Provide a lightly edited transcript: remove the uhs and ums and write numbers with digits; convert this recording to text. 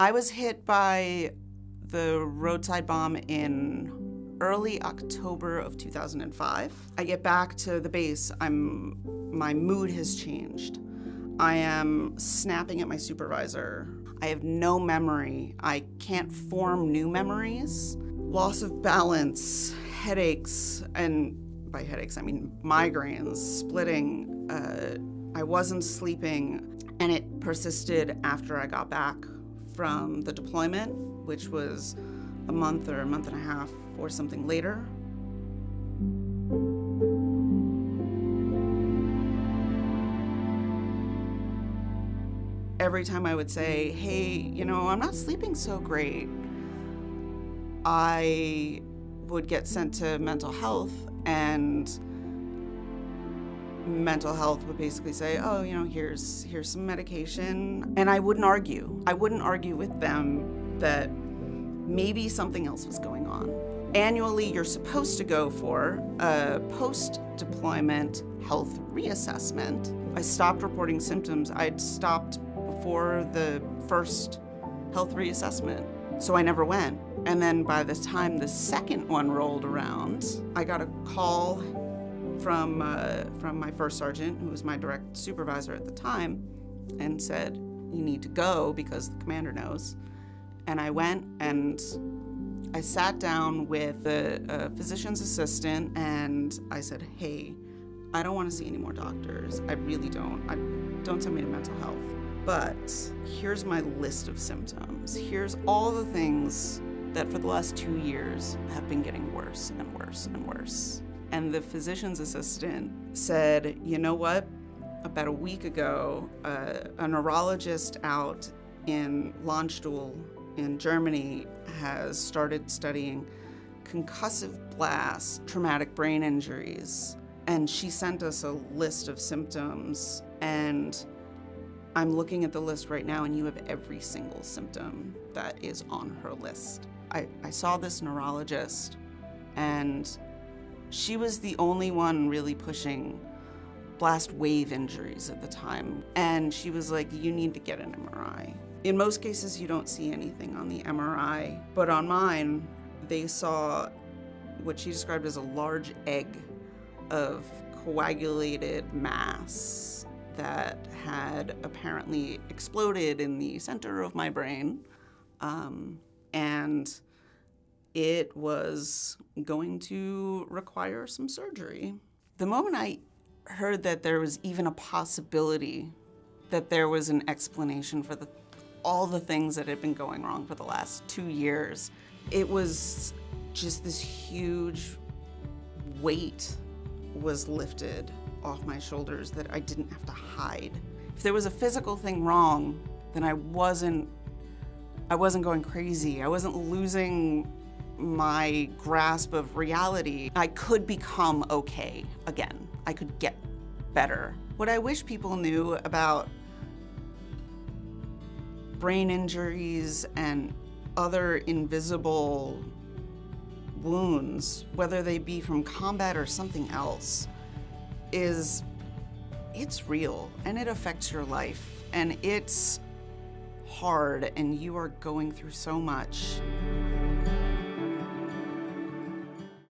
I was hit by the roadside bomb in early October of 2005. I get back to the base, my mood has changed. I am snapping at my supervisor. I have no memory. I can't form new memories. Loss of balance, headaches, and by headaches I mean migraines, splitting. I wasn't sleeping, and it persisted after I got back from the deployment, which was a month or a month and a half or something later. Every time I would say, hey, I'm not sleeping so great, I would get sent to mental health, and mental health would basically say, oh, here's some medication. And I wouldn't argue. I wouldn't argue with them that maybe something else was going on. Annually, you're supposed to go for a post-deployment health reassessment. I stopped reporting symptoms. I'd stopped before the first health reassessment, so I never went. And then by the time the second one rolled around, I got a call from my first sergeant, who was my direct supervisor at the time, and said, you need to go because the commander knows. And I went and I sat down with the physician's assistant and I said, hey, I don't want to see any more doctors. I really don't. Don't send me to mental health. But here's my list of symptoms. Here's all the things that for the last 2 years have been getting worse and worse and worse. And the physician's assistant said, you know what? About a week ago, a neurologist out in Landstuhl in Germany has started studying concussive blast, traumatic brain injuries. And she sent us a list of symptoms, and I'm looking at the list right now, and you have every single symptom that is on her list. I saw this neurologist, and she was the only one really pushing blast wave injuries at the time. And she was like, you need to get an MRI. In most cases, you don't see anything on the MRI, but on mine, they saw what she described as a large egg of coagulated mass that had apparently exploded in the center of my brain. And it was going to require some surgery. The moment I heard that there was even a possibility that there was an explanation for all the things that had been going wrong for the last 2 years, it was just this huge weight was lifted off my shoulders that I didn't have to hide. If there was a physical thing wrong, then I wasn't going crazy. I wasn't losing my grasp of reality. I could become okay again. I could get better. What I wish people knew about brain injuries and other invisible wounds, whether they be from combat or something else, is it's real and it affects your life and it's hard and you are going through so much.